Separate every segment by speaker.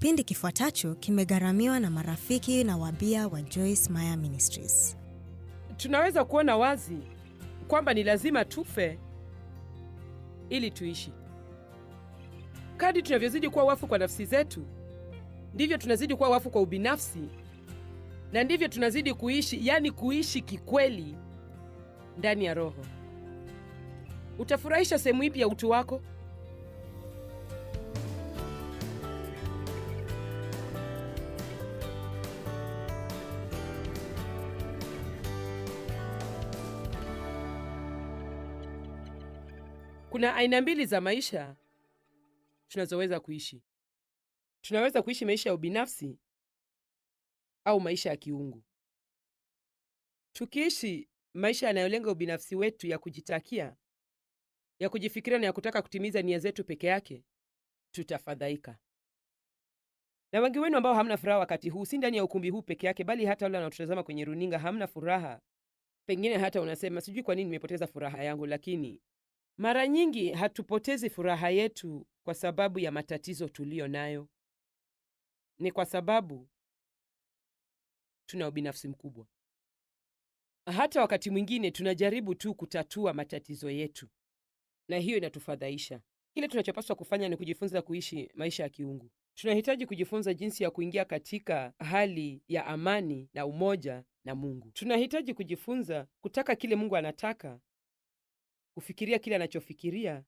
Speaker 1: Kipindi kifuatacho kimegharamiwa na marafiki na wabia wa Joyce Meyer Ministries.
Speaker 2: Tunaweza kuona wazi kwamba ni lazima tufe ili tuishi. Kadri tunavyozidi kuwa wafu kwa nafsi zetu, ndivyo tunazidi kuwa wafu kwa ubinafsi, na ndivyo tunazidi kuishi, yani kuishi kikweli ndani ya Roho. Utafurahisha sehemu ipi ya utu wako? Kuna aina mbili za maisha tunazoweza kuishi. Tunaweza kuishi maisha ya ubinafsi au maisha ya kiungu. Tukiishi maisha yanayolenga ubinafsi wetu, ya kujitakia, ya kujifikiria na ya kutaka kutimiza nia zetu peke yake, tutafadhaika. Na wengi wenu ambao hamna furaha wakati huu, si ndani ya ukumbi huu peke yake, bali hata wale wanaotutazama kwenye runinga, hamna furaha. Pengine hata unasema, sijui kwa nini nimepoteza furaha yangu, lakini mara nyingi hatupotezi furaha yetu kwa sababu ya matatizo tuliyo nayo. Ni kwa sababu tuna ubinafsi mkubwa. Hata wakati mwingine tunajaribu tu kutatua matatizo yetu, na hiyo inatufadhaisha. Kile tunachopaswa kufanya ni kujifunza kuishi maisha ya kiungu. Tunahitaji kujifunza jinsi ya kuingia katika hali ya amani na umoja na Mungu. Tunahitaji kujifunza kutaka kile Mungu anataka, kufikiria kile anachofikiria,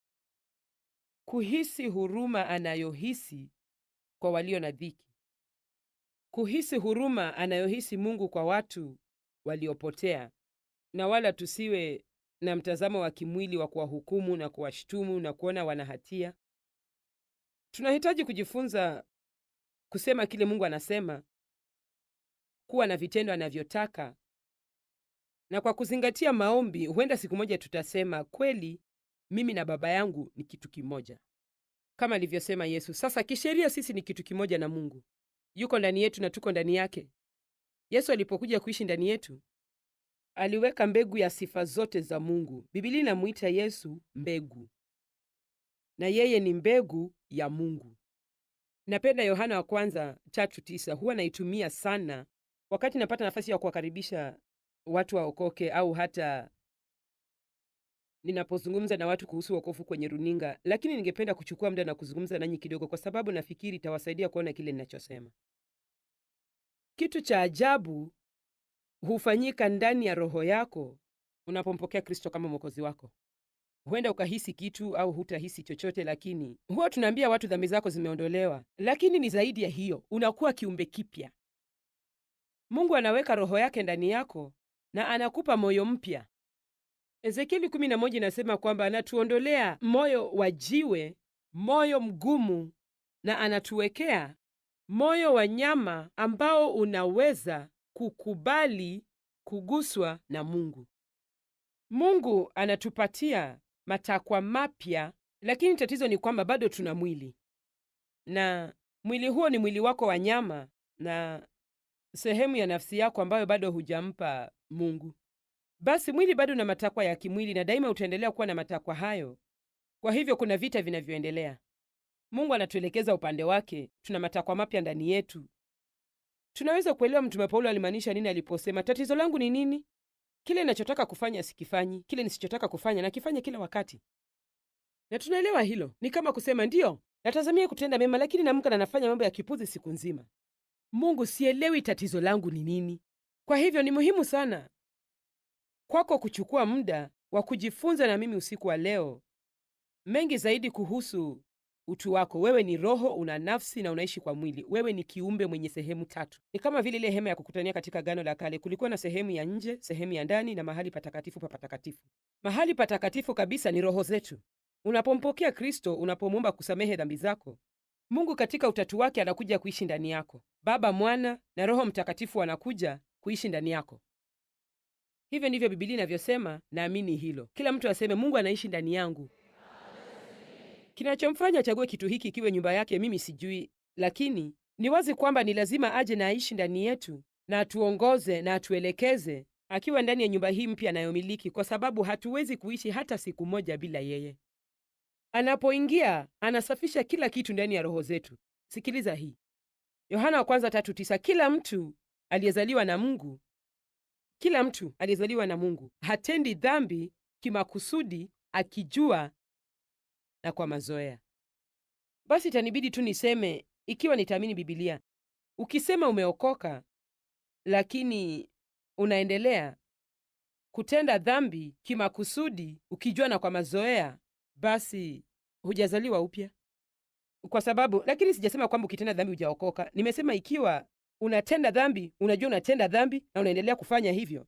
Speaker 2: kuhisi huruma anayohisi kwa walio na dhiki, kuhisi huruma anayohisi Mungu kwa watu waliopotea, na wala tusiwe na mtazamo wa kimwili wa kuwahukumu na kuwashtumu na kuona wana hatia. Tunahitaji kujifunza kusema kile Mungu anasema, kuwa na vitendo anavyotaka, na kwa kuzingatia maombi, huenda siku moja tutasema, kweli mimi na Baba yangu ni kitu kimoja. Kama alivyosema Yesu, sasa kisheria sisi ni kitu kimoja na Mungu. Yuko ndani yetu na tuko ndani yake. Yesu alipokuja kuishi ndani yetu, aliweka mbegu ya sifa zote za Mungu. Biblia inamuita Yesu mbegu, na yeye ni mbegu ya Mungu. Napenda Yohana wa kwanza 3:9. Huwa naitumia sana wakati napata nafasi ya kuwakaribisha watu waokoke, au hata ninapozungumza na watu kuhusu wokovu kwenye runinga. Lakini ningependa kuchukua muda na kuzungumza nanyi kidogo, kwa sababu nafikiri itawasaidia kuona kile ninachosema. Kitu cha ajabu hufanyika ndani ya roho yako unapompokea Kristo kama Mwokozi wako. Huenda ukahisi kitu au hutahisi chochote, lakini huwa tunaambia watu dhambi zako zimeondolewa. Lakini ni zaidi ya hiyo, unakuwa kiumbe kipya. Mungu anaweka roho yake ndani yako na anakupa moyo mpya. Ezekieli 11 inasema kwamba anatuondolea moyo wa jiwe, moyo mgumu, na anatuwekea moyo wa nyama ambao unaweza kukubali kuguswa na Mungu. Mungu anatupatia matakwa mapya, lakini tatizo ni kwamba bado tuna mwili, na mwili huo ni mwili wako wa nyama na sehemu ya nafsi yako ambayo bado hujampa Mungu. Basi mwili bado na matakwa ya kimwili, na daima utaendelea kuwa na matakwa hayo. Kwa hivyo kuna vita vinavyoendelea. Mungu anatuelekeza upande wake. Tuna matakwa mapya ndani yetu. Tunaweza kuelewa Mtume Paulo alimaanisha nini aliposema, tatizo langu ni nini? Kile ninachotaka kufanya sikifanyi, kile nisichotaka kufanya nakifanya kila wakati. Na tunaelewa hilo. Ni kama kusema, ndiyo, natazamia kutenda mema, lakini naamka na nafanya mambo ya kipuzi siku nzima. Mungu, sielewi tatizo langu ni nini. Kwa hivyo ni muhimu sana kwako kuchukua muda wa kujifunza na mimi usiku wa leo mengi zaidi kuhusu utu wako. Wewe ni roho, una nafsi na unaishi kwa mwili. Wewe ni kiumbe mwenye sehemu tatu. Ni kama vile ile hema ya kukutania katika Agano la Kale. Kulikuwa na sehemu ya nje, sehemu ya ndani, na mahali patakatifu pa patakatifu. Mahali patakatifu kabisa ni roho zetu. Unapompokea Kristo, unapomwomba kusamehe dhambi zako, Mungu katika utatu wake anakuja kuishi ndani yako. Baba, Mwana na Roho Mtakatifu wanakuja kuishi ndani yako. Hivyo ndivyo Biblia inavyosema, naamini hilo. Kila mtu aseme, Mungu anaishi ndani yangu. Kinachomfanya achague kitu hiki kiwe nyumba yake mimi sijui, lakini ni wazi kwamba ni lazima aje na aishi ndani yetu na atuongoze na atuelekeze akiwa ndani ya nyumba hii mpya anayomiliki, kwa sababu hatuwezi kuishi hata siku moja bila yeye. Anapoingia, anasafisha kila kitu ndani ya roho zetu. Sikiliza hii. Yohana wa kwanza 3:9, kila mtu aliyezaliwa na Mungu, kila mtu aliyezaliwa na Mungu hatendi dhambi kimakusudi, akijua na kwa mazoea. Basi itanibidi tu niseme, ikiwa nitaamini Biblia, ukisema umeokoka lakini unaendelea kutenda dhambi kimakusudi, ukijua na kwa mazoea, basi hujazaliwa upya. Kwa sababu, lakini sijasema kwamba ukitenda dhambi hujaokoka. Nimesema ikiwa unatenda dhambi, unajua unatenda dhambi na unaendelea kufanya hivyo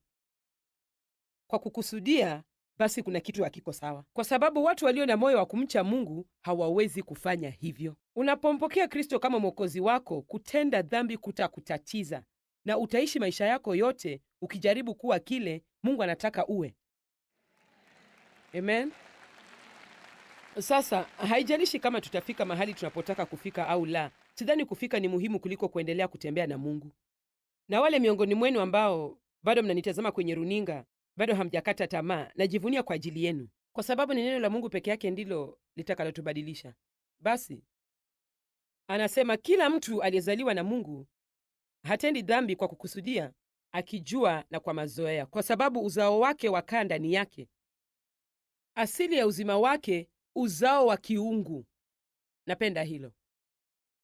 Speaker 2: kwa kukusudia, basi kuna kitu hakiko sawa, kwa sababu watu walio na moyo wa kumcha Mungu hawawezi kufanya hivyo. Unapompokea Kristo kama mwokozi wako, kutenda dhambi kutakutatiza na utaishi maisha yako yote ukijaribu kuwa kile Mungu anataka uwe. Amen. Sasa haijalishi kama tutafika mahali tunapotaka kufika au la. Sidhani kufika ni muhimu kuliko kuendelea kutembea na Mungu. Na wale miongoni mwenu ambao bado mnanitazama kwenye runinga, bado hamjakata tamaa, najivunia kwa ajili yenu, kwa sababu ni neno la Mungu peke yake ndilo litakalotubadilisha. Basi anasema kila mtu aliyezaliwa na Mungu hatendi dhambi kwa kukusudia, akijua na kwa mazoea, kwa sababu uzao wake wakaa ndani yake, asili ya uzima wake, uzao wa kiungu. Napenda hilo.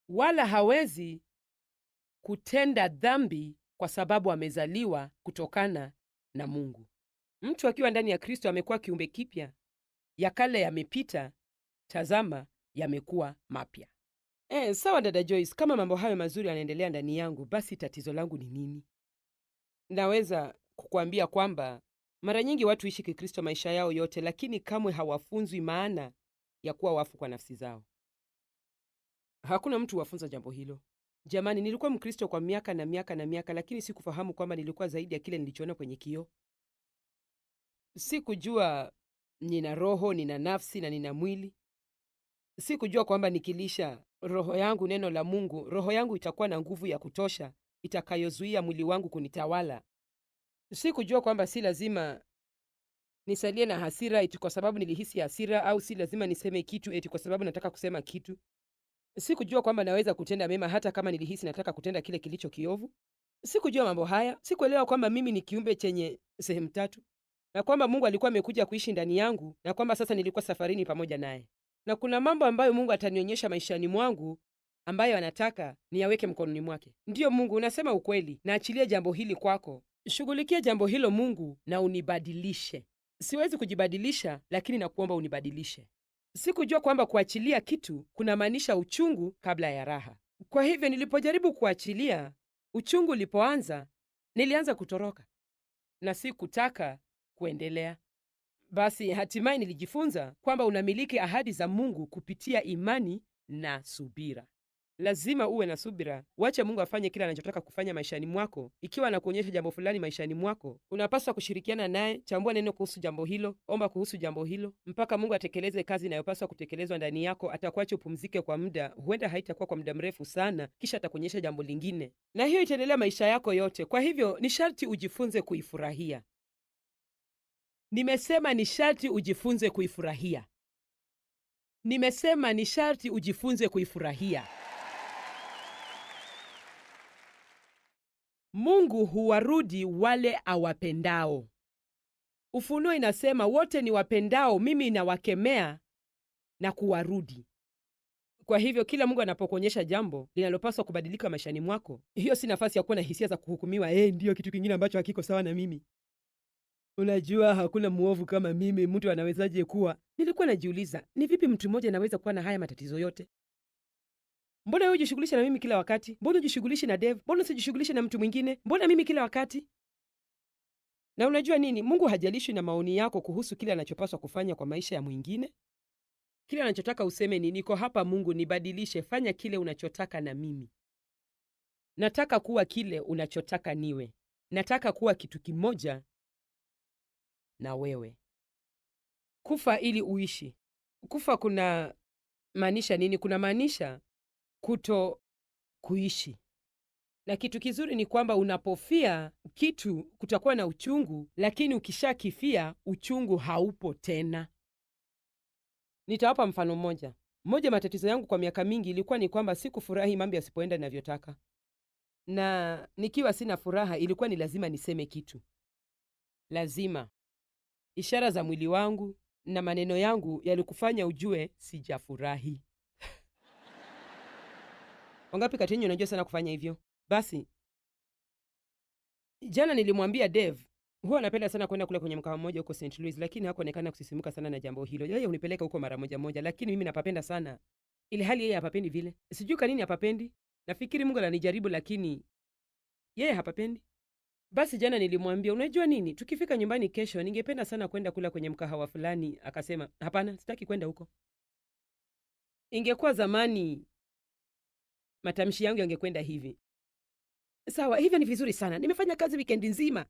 Speaker 2: Wala hawezi kutenda dhambi kwa sababu amezaliwa kutokana na Mungu. Mtu akiwa ndani ya Kristo amekuwa kiumbe kipya, ya kale yamepita, tazama yamekuwa mapya. Sawa dada Joyce, kama mambo hayo mazuri yanaendelea ndani yangu, basi tatizo langu ni nini? Naweza kukuambia kwamba mara nyingi watu ishi Kikristo maisha yao yote, lakini kamwe hawafunzwi maana ya kuwa wafu kwa nafsi zao. Hakuna mtu wafunza jambo hilo. Jamani, nilikuwa Mkristo kwa miaka na miaka na miaka, lakini sikufahamu kwamba nilikuwa zaidi ya kile nilichoona kwenye kioo. Sikujua nina roho, nina nafsi na nina mwili. Sikujua kwamba nikilisha roho yangu neno la Mungu, roho yangu itakuwa na nguvu ya kutosha itakayozuia mwili wangu kunitawala. Sikujua kwamba si lazima nisalie na hasira eti kwa sababu nilihisi hasira, au si lazima niseme kitu eti kwa sababu nataka kusema kitu. Sikujua kwamba naweza kutenda mema hata kama nilihisi nataka kutenda kile kilicho kiovu. Sikujua mambo haya. Sikuelewa kwamba mimi ni kiumbe chenye sehemu tatu, na kwamba Mungu alikuwa amekuja kuishi ndani yangu, na kwamba sasa nilikuwa safarini pamoja naye, na kuna mambo ambayo Mungu atanionyesha maishani mwangu ambayo anataka niyaweke mkononi mwake. Ndiyo Mungu, unasema ukweli, naachilia jambo hili kwako. Shughulikia jambo hilo Mungu, na unibadilishe. Siwezi kujibadilisha, lakini nakuomba unibadilishe. Sikujua kwamba kuachilia kitu kunamaanisha uchungu kabla ya raha. Kwa hivyo nilipojaribu kuachilia, uchungu ulipoanza, nilianza kutoroka na si kutaka kuendelea. Basi hatimaye nilijifunza kwamba unamiliki ahadi za Mungu kupitia imani na subira. Lazima uwe na subira. Wacha Mungu afanye kile anachotaka kufanya maishani mwako. Ikiwa anakuonyesha jambo fulani maishani mwako, unapaswa kushirikiana naye. Chambua neno kuhusu jambo hilo, omba kuhusu jambo hilo, mpaka Mungu atekeleze kazi inayopaswa kutekelezwa ndani yako. Atakuacha upumzike kwa muda, huenda haitakuwa kwa muda mrefu sana, kisha atakuonyesha jambo lingine, na hiyo itaendelea maisha yako yote. Kwa hivyo ni sharti ujifunze kuifurahia. Nimesema ni sharti ujifunze kuifurahia. Nimesema ni sharti ujifunze kuifurahia. Mungu huwarudi wale awapendao. Ufunuo inasema wote ni wapendao mimi nawakemea na kuwarudi. Kwa hivyo kila Mungu anapokuonyesha jambo linalopaswa kubadilika maishani mwako, hiyo si nafasi ya kuwa na hisia za kuhukumiwa. Ndiyo kitu kingine ambacho hakiko sawa na mimi. Unajua hakuna muovu kama mimi, mtu anawezaje kuwa? Nilikuwa najiuliza, ni vipi mtu mmoja anaweza kuwa na haya matatizo yote? Mbona wewe hujishughulisha na mimi kila wakati? Mbona hujishughulishi na Dave? Mbona usijishughulishe na mtu mwingine? Mbona mimi kila wakati? Na unajua nini? Mungu hajalishwi na maoni yako kuhusu kile anachopaswa kufanya kwa maisha ya mwingine. Kile anachotaka useme ni niko hapa Mungu, nibadilishe, fanya kile unachotaka na mimi. Nataka kuwa kile unachotaka niwe. Nataka kuwa kitu kimoja na wewe. Kufa ili uishi. Kufa kuna maanisha nini? Kuna maanisha kuto kuishi. Na kitu kizuri ni kwamba unapofia kitu kutakuwa na uchungu, lakini ukishakifia uchungu haupo tena. Nitawapa mfano mmoja. Moja matatizo yangu kwa miaka mingi ilikuwa ni kwamba sikufurahi mambo yasipoenda ninavyotaka, na nikiwa sina furaha ilikuwa ni lazima niseme kitu. Lazima ishara za mwili wangu na maneno yangu yalikufanya ujue sijafurahi. Wangapi kati yenu unajua sana kufanya hivyo? Basi jana nilimwambia Dave, huwa napenda sana kwenda kule kwenye mkahawa mmoja huko St. Louis, lakini hakuonekana kusisimuka sana na jambo hilo. Yeye hunipeleka huko mara moja, lakini mimi napapenda sana, ili hali yeye hapapendi vile. Sijui kwa nini hapapendi. Nafikiri Mungu ananijaribu, lakini yeye hapapendi. Basi jana nilimwambia, unajua nini, tukifika nyumbani kesho ningependa sana kwenda kula kwenye mkahawa fulani. Akasema, hapana, sitaki kwenda huko. Ingekuwa zamani matamshi yangu yangekwenda hivi: sawa, hivyo ni vizuri sana, nimefanya kazi wikendi nzima,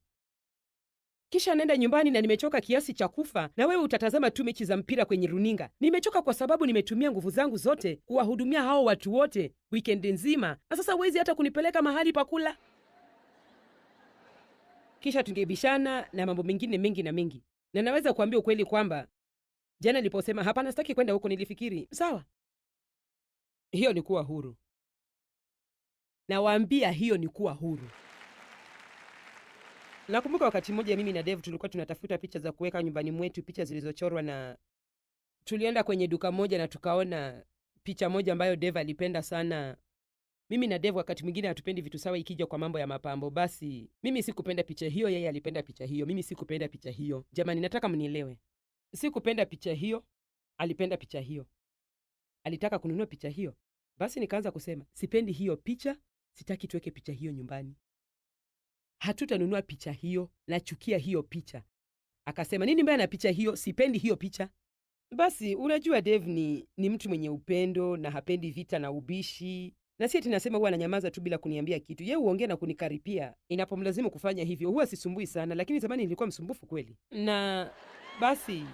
Speaker 2: kisha naenda nyumbani na nimechoka kiasi cha kufa, na wewe utatazama tu mechi za mpira kwenye runinga. Nimechoka kwa sababu nimetumia nguvu zangu zote kuwahudumia hao watu wote wikendi nzima, na sasa huwezi hata kunipeleka mahali pa kula. Kisha tungebishana na mambo mengine mengi na mengi, na naweza kuambia ukweli kwamba jana niliposema hapana, sitaki kwenda huko, nilifikiri sawa, hiyo ni kuwa huru. Nawaambia, hiyo ni kuwa huru. Nakumbuka wakati mmoja mimi na Dave tulikuwa tunatafuta picha za kuweka nyumbani mwetu, picha zilizochorwa, na tulienda kwenye duka moja na tukaona picha moja ambayo Dave alipenda sana. Mimi na Dave wakati mwingine hatupendi vitu sawa ikija kwa mambo ya mapambo. Basi mimi sikupenda picha hiyo, yeye alipenda picha hiyo. Mimi sikupenda picha hiyo. Jamani, nataka mnielewe. Sikupenda picha hiyo, alipenda picha hiyo. Alitaka kununua picha hiyo. Basi nikaanza kusema, sipendi hiyo picha, sitaki tuweke picha hiyo nyumbani. Hatutanunua picha hiyo, nachukia hiyo picha. Akasema, nini mbaya na picha hiyo? Sipendi hiyo picha. Basi unajua Dave ni mtu mwenye upendo na hapendi vita na ubishi. Na si eti nasema huwa ananyamaza tu bila kuniambia kitu. Yeye huongea na kunikaripia inapomlazimu kufanya hivyo. Huwa sisumbui sana, lakini zamani nilikuwa msumbufu kweli. Na basi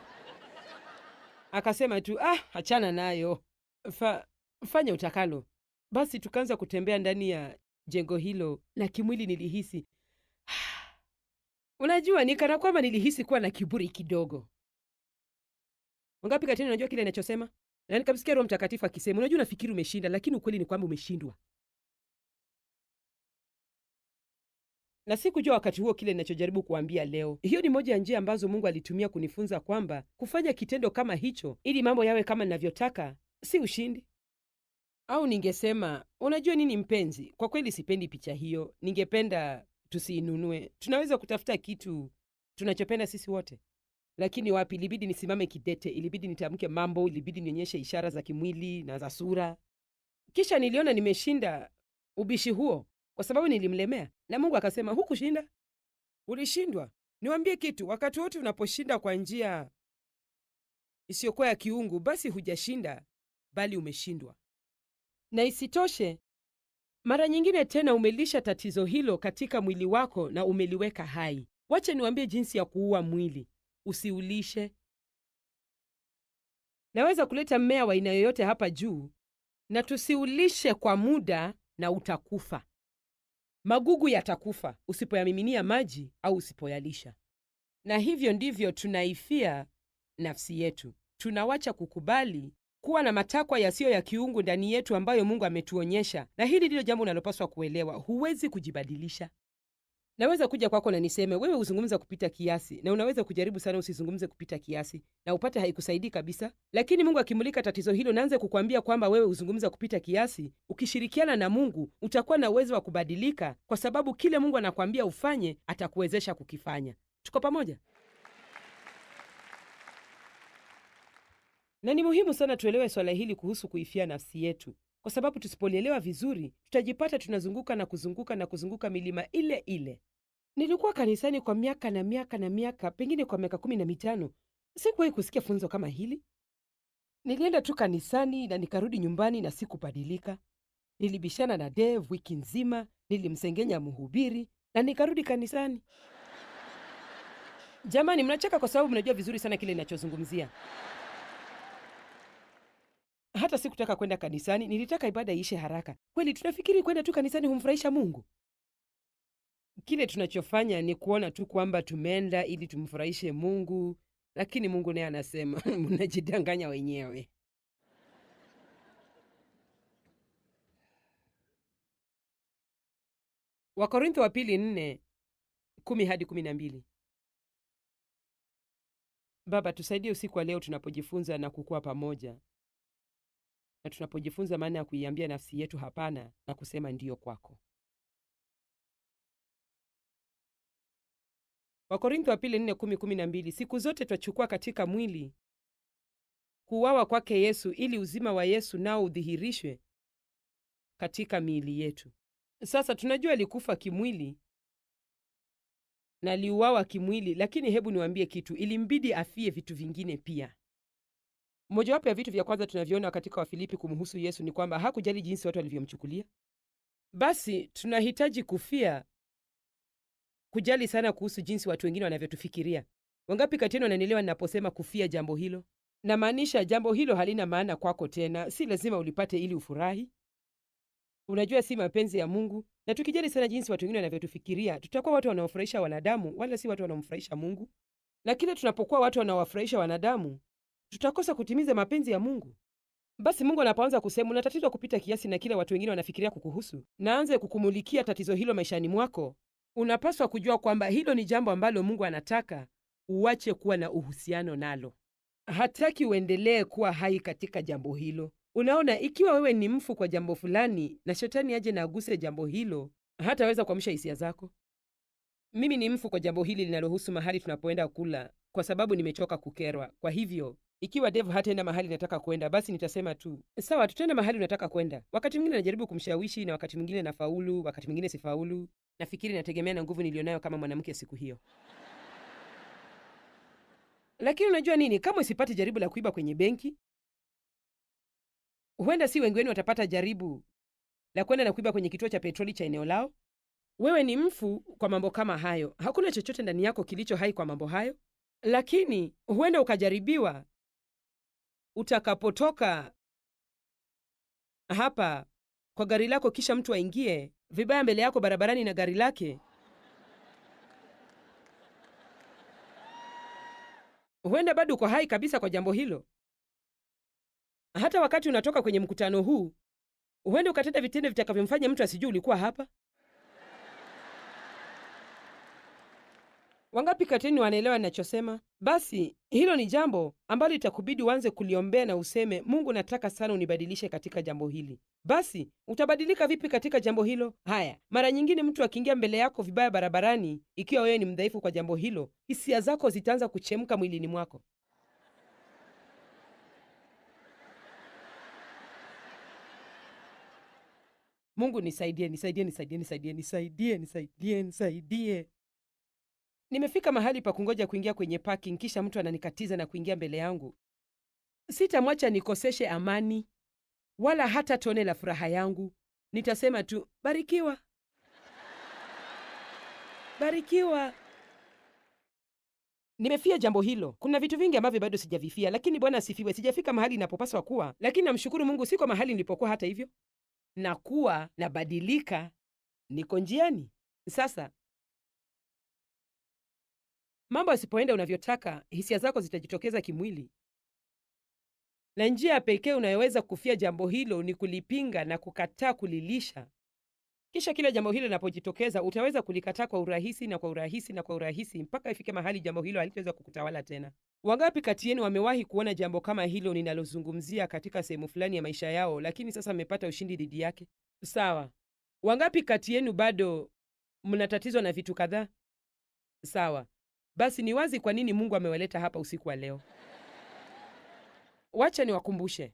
Speaker 2: akasema tu, achana nayo. Fanya utakalo. Basi tukaanza kutembea ndani ya jengo hilo, na kimwili nilihisi unajua, ni kana kwamba nilihisi kuwa na kiburi kidogo. Wangapi kati yenu unajua kile ninachosema? Na nikamsikia Roho Mtakatifu akisema, unajua unafikiri umeshinda, lakini ukweli ni kwamba umeshindwa. Na sikujua wakati huo kile ninachojaribu kuambia leo. Hiyo ni moja ya njia ambazo Mungu alitumia kunifunza kwamba kufanya kitendo kama hicho ili mambo yawe kama ninavyotaka si ushindi. Au ningesema, unajua nini mpenzi, kwa kweli sipendi picha hiyo, ningependa tusiinunue. Tunaweza kutafuta kitu tunachopenda sisi wote. Lakini wapi, ilibidi nisimame kidete, ilibidi nitamke mambo, ilibidi nionyeshe ishara za kimwili na za sura. Kisha niliona nimeshinda ubishi huo kwa sababu nilimlemea, na Mungu akasema, hukushinda, ulishindwa. Niwaambie kitu, wakati wote unaposhinda kwa njia isiyokuwa ya kiungu, basi hujashinda bali umeshindwa. Na isitoshe, mara nyingine tena umelisha tatizo hilo katika mwili wako na umeliweka hai. Wacha niwaambie jinsi ya kuua mwili. Usiulishe. Naweza kuleta mmea wa aina yoyote hapa juu, na tusiulishe kwa muda na utakufa. Magugu yatakufa usipoyamiminia maji au usipoyalisha. Na hivyo ndivyo tunaifia nafsi yetu. Tunawacha kukubali kuwa na matakwa yasiyo ya kiungu ndani yetu ambayo Mungu ametuonyesha. Na hili ndilo jambo unalopaswa kuelewa. Huwezi kujibadilisha. Naweza kuja kwako na niseme, wewe uzungumza kupita kiasi, na unaweza kujaribu sana usizungumze kupita kiasi, na upate haikusaidii kabisa. Lakini Mungu akimulika tatizo hilo, naanze kukwambia kwamba wewe uzungumza kupita kiasi, ukishirikiana na Mungu, utakuwa na uwezo wa kubadilika, kwa sababu kile Mungu anakwambia ufanye, atakuwezesha kukifanya. Tuko pamoja? Na ni muhimu sana tuelewe swala hili kuhusu kuifia nafsi yetu, kwa sababu tusipolielewa vizuri, tutajipata tunazunguka na kuzunguka na kuzunguka milima ile ile. Nilikuwa kanisani kwa miaka na miaka na miaka, pengine kwa miaka 15. Sikuwahi kusikia funzo kama hili. Nilienda tu kanisani na nikarudi nyumbani na sikubadilika. Nilibishana na Dave wiki nzima, nilimsengenya mhubiri na nikarudi kanisani. Jamani, mnacheka kwa sababu mnajua vizuri sana kile ninachozungumzia. Hata sikutaka kwenda kanisani, nilitaka ibada iishe haraka. Kweli tunafikiri kwenda tu kanisani humfurahisha Mungu? Kile tunachofanya ni kuona tu kwamba tumeenda ili tumfurahishe Mungu, lakini Mungu naye anasema mnajidanganya wenyewe. Wakorintho wa pili 4:10-12. Baba, tusaidie usiku wa leo tunapojifunza na kukua pamoja, na tunapojifunza maana ya kuiambia nafsi yetu hapana na kusema ndiyo kwako. Wakorintho wa pili 4:10-12. Siku zote twachukua katika mwili kuuawa kwake Yesu, ili uzima wa Yesu nao udhihirishwe katika miili yetu. Sasa tunajua alikufa kimwili na aliuawa kimwili, lakini hebu niwaambie kitu, ilimbidi afie vitu vingine pia. Mojawapo ya vitu vya kwanza tunavyoona katika Wafilipi kumhusu Yesu ni kwamba hakujali jinsi watu walivyomchukulia. Basi tunahitaji kujali sana kuhusu jinsi watu wengine wanavyotufikiria. Wangapi kati yenu wananielewa ninaposema kufia jambo hilo? Namaanisha jambo hilo halina maana kwako tena, si lazima ulipate ili ufurahi. Unajua, si mapenzi ya Mungu, na tukijali sana jinsi watu wengine wanavyotufikiria, tutakuwa watu wanaofurahisha wanadamu, wala si watu wanaomfurahisha Mungu. Na kile tunapokuwa watu wanaowafurahisha wanadamu, tutakosa kutimiza mapenzi ya Mungu. Basi Mungu anapoanza kusema unatatizwa kupita kiasi na kile watu wengine wanafikiria kukuhusu, na aanze kukumulikia tatizo hilo maishani mwako, unapaswa kujua kwamba hilo ni jambo ambalo Mungu anataka uache kuwa na uhusiano nalo. Hataki uendelee kuwa hai katika jambo hilo. Unaona, ikiwa wewe ni mfu kwa jambo fulani na shetani aje na aguse jambo hilo, hataweza kuamsha hisia zako. Mimi ni mfu kwa jambo hili linalohusu mahali tunapoenda kula, kwa sababu nimechoka kukerwa. Kwa hivyo, ikiwa Dave hataenda mahali nataka kwenda, basi nitasema tu, sawa, tutaenda mahali unataka kwenda. Wakati mwingine najaribu kumshawishi, na wakati mwingine nafaulu, wakati mwingine sifaulu. Nafikiri nategemea na nguvu nilionayo kama mwanamke siku hiyo. Lakini unajua nini? Kama usipate jaribu la kuiba kwenye benki, huenda si wengi wenu watapata jaribu la kwenda na kuiba kwenye kituo cha petroli cha eneo lao. Wewe ni mfu kwa mambo kama hayo. Hakuna chochote ndani yako kilicho hai kwa mambo hayo. Lakini huenda ukajaribiwa utakapotoka hapa kwa gari lako, kisha mtu aingie vibaya mbele yako barabarani na gari lake. Huenda bado uko hai kabisa kwa jambo hilo. Hata wakati unatoka kwenye mkutano huu, huenda ukatenda vitendo vitakavyomfanya mtu asijue ulikuwa hapa. Wangapi kati yenu wanaelewa ninachosema? Basi hilo ni jambo ambalo itakubidi uanze kuliombea na useme, Mungu, nataka sana unibadilishe katika jambo hili. Basi utabadilika vipi katika jambo hilo? Haya, mara nyingine mtu akiingia mbele yako vibaya barabarani, ikiwa wewe ni mdhaifu kwa jambo hilo, hisia zako zitaanza kuchemka mwilini mwako. Mungu nisaidie, nisaidie, nisaidie, nisaidie, nisaidie, nisaidie, nisaidie. Nimefika mahali pa kungoja kuingia kwenye parking, kisha mtu ananikatiza na kuingia mbele yangu. Sitamwacha nikoseshe amani wala hata tone la furaha yangu. Nitasema tu, barikiwa, barikiwa. Nimefia jambo hilo. Kuna vitu vingi ambavyo bado sijavifia, lakini Bwana asifiwe, sijafika mahali ninapopaswa kuwa. Lakini namshukuru Mungu, siko mahali nilipokuwa hata hivyo. Nakuwa, nabadilika, niko njiani. Sasa mambo yasipoenda unavyotaka, hisia zako zitajitokeza kimwili, na njia pekee unayoweza kufia jambo hilo ni kulipinga na kukataa kulilisha. Kisha kila jambo hilo linapojitokeza, utaweza kulikataa kwa urahisi na kwa urahisi na kwa urahisi mpaka ifike mahali jambo hilo halitaweza kukutawala tena. Wangapi kati yenu wamewahi kuona jambo kama hilo ninalozungumzia katika sehemu fulani ya maisha yao, lakini sasa mmepata ushindi dhidi yake? Sawa. Wangapi kati yenu bado mnatatizwa na vitu kadhaa? Sawa. Basi ni wazi kwa nini Mungu amewaleta hapa usiku wa leo. Wacha niwakumbushe,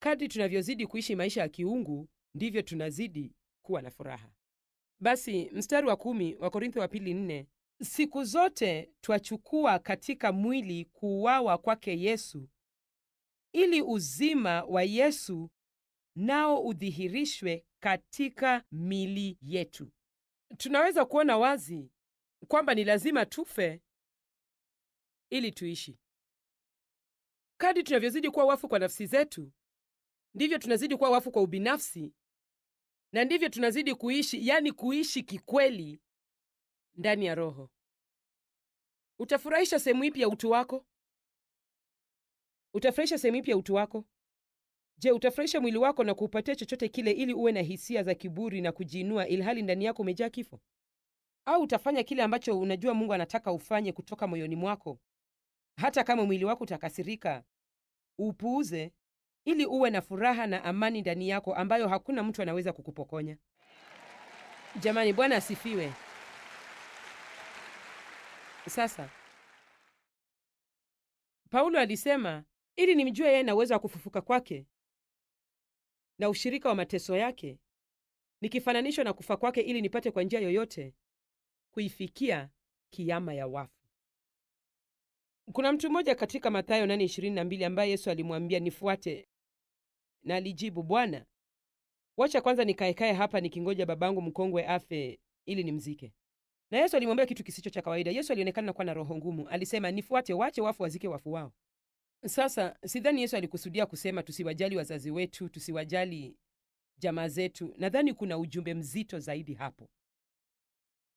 Speaker 2: kadri tunavyozidi kuishi maisha ya kiungu, ndivyo tunazidi kuwa na furaha. Basi mstari wa 10 wa Korintho wa pili 4, siku zote twachukua katika mwili kuuawa kwake Yesu, ili uzima wa Yesu nao udhihirishwe katika mili yetu. Tunaweza kuona wazi kwamba ni lazima tufe ili tuishi. Kadri tunavyozidi kuwa wafu kwa nafsi zetu, ndivyo tunazidi kuwa wafu kwa ubinafsi, na ndivyo tunazidi kuishi, yani kuishi kikweli ndani ya Roho. Utafurahisha sehemu ipi ya utu wako? Utafurahisha sehemu ipi ya utu wako? Je, utafurahisha mwili wako na kuupatia chochote kile ili uwe na hisia za kiburi na kujiinua ilhali ndani yako umejaa kifo? Au utafanya kile ambacho unajua Mungu anataka ufanye kutoka moyoni mwako, hata kama mwili wako utakasirika, upuuze, ili uwe na furaha na amani ndani yako ambayo hakuna mtu anaweza kukupokonya? Jamani, Bwana asifiwe. Sasa Paulo alisema, ili nimjue yeye na uwezo wa kufufuka kwake na ushirika wa mateso yake, nikifananishwa na kufa kwake, ili nipate kwa njia yoyote kuifikia kiyama ya wafu. Kuna mtu mmoja katika Mathayo 8:22 ambaye Yesu alimwambia, nifuate, na alijibu, Bwana, wacha kwanza nikaekae hapa nikingoja babangu mkongwe afe ili nimzike. Na Yesu alimwambia kitu kisicho cha kawaida. Yesu alionekana kuwa na roho ngumu. Alisema, nifuate, wache wafu wazike wafu wao. Sasa sidhani Yesu alikusudia kusema tusiwajali wazazi wetu, tusiwajali jamaa zetu. Nadhani kuna ujumbe mzito zaidi hapo.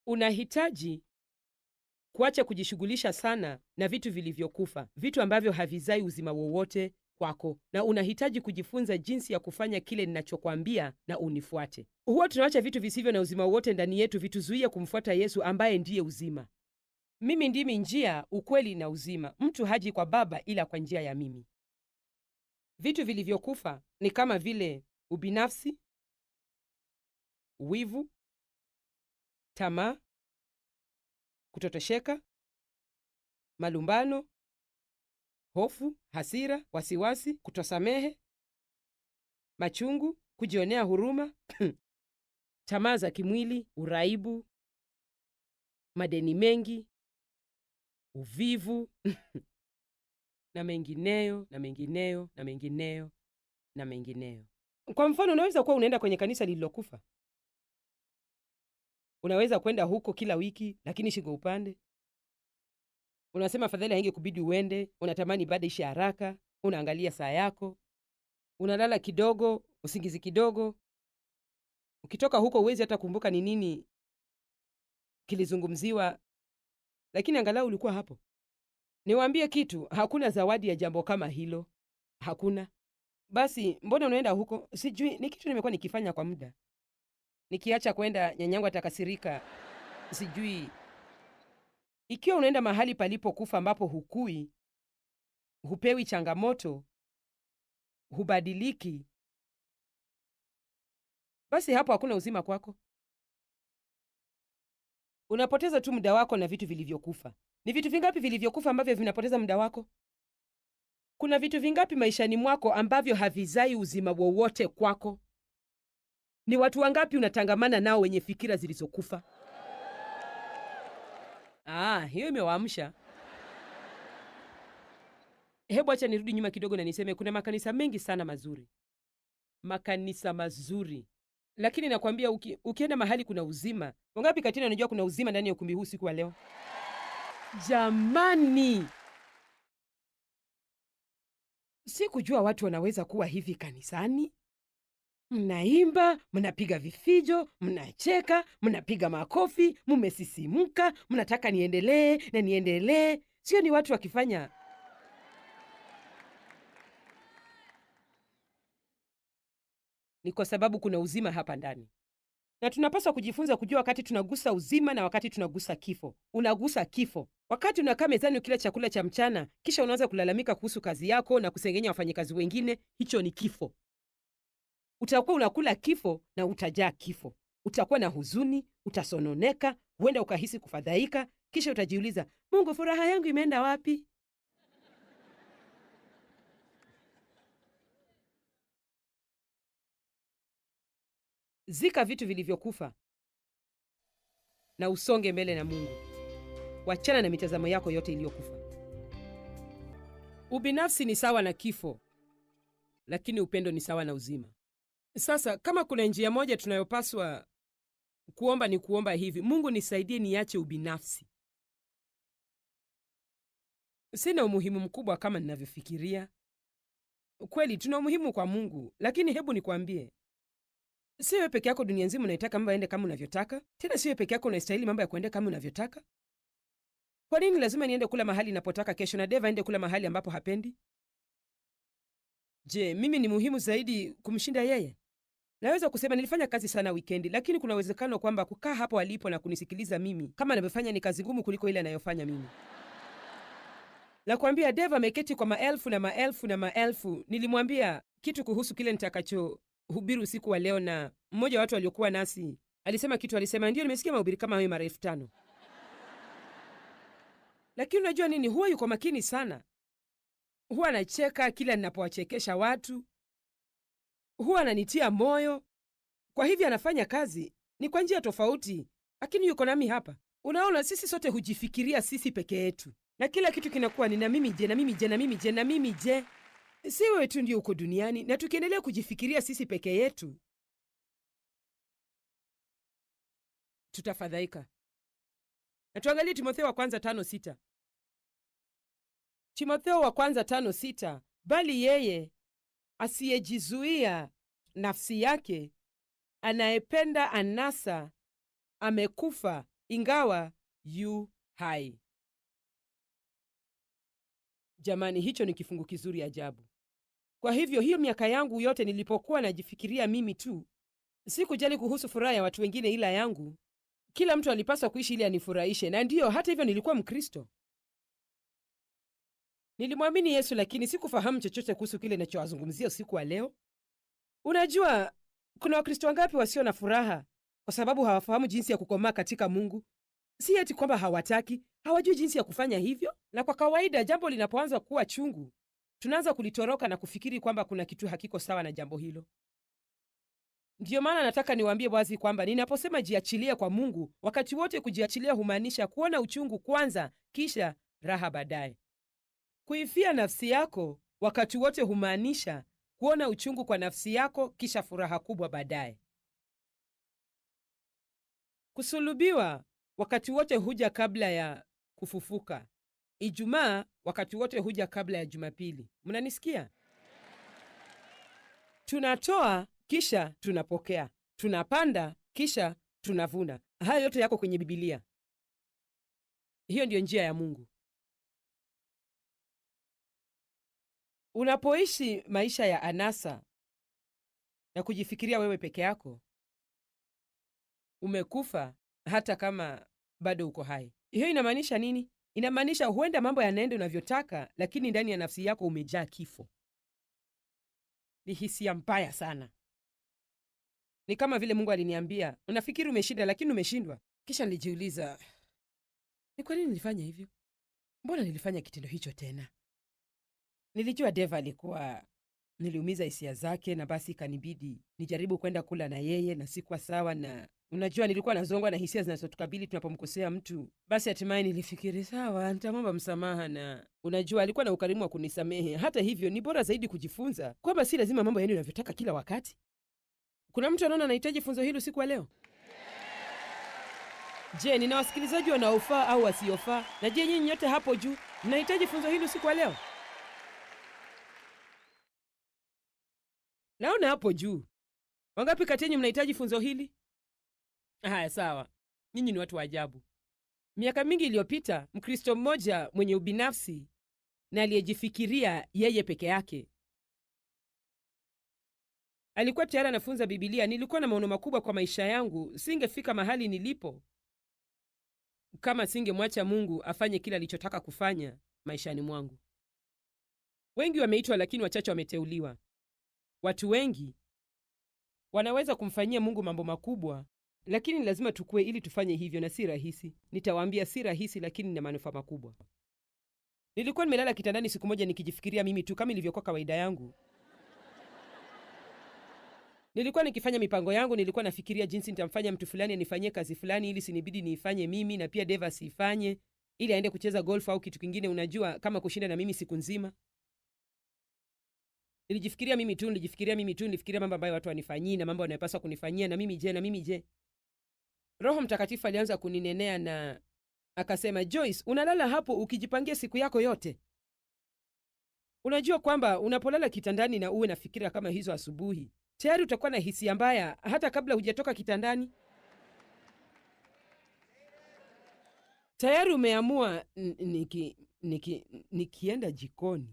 Speaker 2: Unahitaji kuacha kujishughulisha sana na vitu vilivyokufa, vitu ambavyo havizai uzima wowote kwako, na unahitaji kujifunza jinsi ya kufanya kile ninachokwambia na unifuate. Huwa tunaacha vitu visivyo na uzima wowote ndani yetu vituzuia kumfuata Yesu ambaye ndiye uzima. Mimi ndimi njia, ukweli na uzima. Mtu haji kwa Baba ila kwa njia ya mimi. Vitu vilivyokufa ni kama vile ubinafsi, wivu, tamaa, kutotosheka, malumbano, hofu, hasira, wasiwasi, kutosamehe, machungu, kujionea huruma, tamaa za kimwili, uraibu, madeni mengi, uvivu na mengineyo na mengineyo na mengineyo na mengineyo. Kwa mfano, unaweza kuwa unaenda kwenye kanisa lililokufa. Unaweza kwenda huko kila wiki, lakini shingo upande. Unasema fadhali haingekubidi uende, unatamani ibada ishe haraka, unaangalia saa yako, unalala kidogo, usingizi kidogo. Ukitoka huko huwezi hata kumbuka ni nini kilizungumziwa, lakini angalau ulikuwa hapo. Niwaambie kitu, hakuna zawadi ya jambo kama hilo. Hakuna. Basi mbona unaenda huko? Sijui, ni kitu nimekuwa nikifanya kwa muda. Nikiacha kwenda nyanyangu atakasirika. Sijui. Ikiwa unaenda mahali palipo kufa ambapo hukui, hupewi changamoto, hubadiliki, basi hapo hakuna uzima kwako. Unapoteza tu muda wako na vitu vilivyokufa. Ni vitu vingapi vilivyokufa ambavyo vinapoteza muda wako? Kuna vitu vingapi maishani mwako ambavyo havizai uzima wowote kwako? Ni watu wangapi unatangamana nao wenye fikira zilizokufa? Hiyo imewaamsha. Hebu acha nirudi nyuma kidogo na niseme kuna makanisa mengi sana mazuri. Makanisa mazuri. Lakini nakwambia ukienda mahali kuna uzima. Wangapi kati yenu wanajua kuna uzima ndani ya ukumbi huu siku wa leo? Jamani! Sikujua watu wanaweza kuwa hivi kanisani. Mnaimba, mnapiga vifijo, mnacheka, mnapiga makofi, mmesisimuka, mnataka niendelee na niendelee. Sio ni watu wakifanya. Ni kwa sababu kuna uzima hapa ndani. Na tunapaswa kujifunza kujua wakati tunagusa uzima na wakati tunagusa kifo. Unagusa kifo wakati unakaa mezani ukila chakula cha mchana, kisha unaanza kulalamika kuhusu kazi yako na kusengenya wafanyakazi wengine. Hicho ni kifo. Utakuwa unakula kifo na utajaa kifo. Utakuwa na huzuni, utasononeka, huenda ukahisi kufadhaika, kisha utajiuliza, Mungu, furaha yangu imeenda wapi? Zika vitu vilivyokufa na usonge mbele na Mungu. Wachana na mitazamo yako yote iliyokufa. Ubinafsi ni sawa na kifo, lakini upendo ni sawa na uzima. Sasa kama kuna njia moja tunayopaswa kuomba, ni kuomba hivi: Mungu, nisaidie niache ubinafsi. Sina umuhimu mkubwa kama ninavyofikiria. Kweli tuna umuhimu kwa Mungu, lakini hebu nikwambie, si wewe peke yako dunia nzima unaitaka mambo yaende kama unavyotaka. Tena si wewe peke yako unastahili mambo ya kuende kama unavyotaka. Kwa nini lazima niende kula mahali ninapotaka kesho na Deva aende kula mahali ambapo hapendi? Je, mimi ni muhimu zaidi kumshinda yeye? Naweza kusema nilifanya kazi sana wikendi, lakini kuna uwezekano kwamba kukaa hapo alipo na kunisikiliza mimi kama anavyofanya ni kazi ngumu kuliko ile anayofanya mimi. Nakwambia, Dave ameketi kwa maelfu na maelfu na maelfu. Nilimwambia kitu kuhusu kile nitakachohubiri usiku wa leo, na mmoja wa watu waliokuwa nasi alisema kitu. Alisema, ndio, nimesikia mahubiri kama hayo mara 5,000. Lakini unajua nini? Huwa yuko makini sana. Huwa anacheka kila ninapowachekesha watu, huwa ananitia moyo. Kwa hivyo anafanya kazi ni kwa njia tofauti, lakini yuko nami hapa. Unaona, sisi sote hujifikiria sisi peke yetu, na kila kitu kinakuwa ni na mimi je, na mimi je, na mimi je, na mimi je. Si wewe tu ndio uko duniani, na tukiendelea kujifikiria sisi peke yetu tutafadhaika. Na tuangalie Timotheo wa kwanza 5:6. Timotheo wa kwanza 5:6, bali yeye asiyejizuia nafsi yake, anayependa anasa, amekufa ingawa yu hai. Jamani, hicho ni kifungu kizuri ajabu. Kwa hivyo hiyo miaka yangu yote nilipokuwa najifikiria mimi tu, sikujali kuhusu furaha ya watu wengine ila yangu. Kila mtu alipaswa kuishi ili anifurahishe, na ndiyo, hata hivyo nilikuwa Mkristo. Nilimwamini Yesu, lakini sikufahamu chochote kuhusu kile ninachowazungumzia usiku wa leo. Unajua, kuna Wakristo wangapi wasio na furaha kwa sababu hawafahamu jinsi ya kukomaa katika Mungu? Si eti kwamba hawataki, hawajui jinsi ya kufanya hivyo. Na kwa kawaida jambo linapoanza kuwa chungu, tunaanza kulitoroka na kufikiri kwamba kuna kitu hakiko sawa na jambo hilo. Ndiyo maana nataka niwaambie wazi kwamba ninaposema jiachilie kwa Mungu, wakati wote kujiachilia humaanisha kuona uchungu kwanza, kisha raha baadaye. Kuifia nafsi yako wakati wote humaanisha kuona uchungu kwa nafsi yako, kisha furaha kubwa baadaye. Kusulubiwa wakati wote huja kabla ya kufufuka. Ijumaa wakati wote huja kabla ya Jumapili. Mnanisikia? Tunatoa kisha tunapokea, tunapanda kisha tunavuna. Haya yote yako kwenye Biblia. Hiyo ndiyo njia ya Mungu. Unapoishi maisha ya anasa na kujifikiria wewe peke yako, umekufa hata kama bado uko hai. Hiyo inamaanisha nini? Inamaanisha huenda mambo yanaenda unavyotaka, lakini ndani ya nafsi yako umejaa kifo. Ni hisia mbaya sana. Ni kama vile Mungu aliniambia, unafikiri umeshinda lakini umeshindwa. Kisha nilijiuliza, ni kwa nini nilifanya hivyo? Mbona nilifanya kitendo hicho tena? Nilijua Deva niliumiza hisia zake, na basi ikanibidi nijaribu kwenda kula na yeye, na sikuwa sawa. Na unajua, nilikuwa nazongwa na hisia zinazotukabili tunapomkosea mtu. Basi hatimaye nilifikiri, sawa, nitamwomba msamaha, na unajua, alikuwa na ukarimu wa kunisamehe. Hata hivyo, ni bora zaidi kujifunza kwamba si lazima mambo yaende unavyotaka kila wakati. Kuna mtu anaona anahitaji funzo hili usiku wa leo? Je, nina wasikilizaji wanaofaa au wasiofaa? Na je, nyinyi nyote hapo juu mnahitaji funzo hili usiku wa leo? Naona hapo juu. Wangapi kati yenu mnahitaji funzo hili? Haya, sawa. Nyinyi ni watu wa ajabu. Miaka mingi iliyopita, Mkristo mmoja mwenye ubinafsi na aliyejifikiria yeye peke yake alikuwa tayari anafunza Biblia. Nilikuwa na maono makubwa kwa maisha yangu. Singefika mahali nilipo kama singemwacha Mungu afanye kila alichotaka kufanya maishani mwangu. Wengi wameitwa, lakini wachache wameteuliwa. Watu wengi wanaweza kumfanyia Mungu mambo makubwa, lakini lazima tukue ili tufanye hivyo, na si rahisi. Nitawaambia, si rahisi, lakini na manufaa makubwa. Nilikuwa nimelala kitandani siku moja nikijifikiria mimi tu, kama ilivyokuwa kawaida yangu. Nilikuwa nikifanya mipango yangu. Nilikuwa nafikiria jinsi nitamfanya mtu fulani anifanyie kazi fulani ili sinibidi niifanye mimi, na pia Deva siifanye, ili aende kucheza golf au kitu kingine, unajua, kama kushinda na mimi siku nzima. Nilijifikiria mimi tu, nilifikiria mambo ambayo watu wanifanyii na mambo wanayopaswa kunifanyia, na mimi je. Roho Mtakatifu alianza kuninenea na akasema, Joyce, unalala hapo ukijipangia siku yako yote. Unajua kwamba unapolala kitandani na uwe na fikira kama hizo asubuhi, tayari utakuwa na hisia mbaya hata kabla hujatoka kitandani. Tayari umeamua nikienda jikoni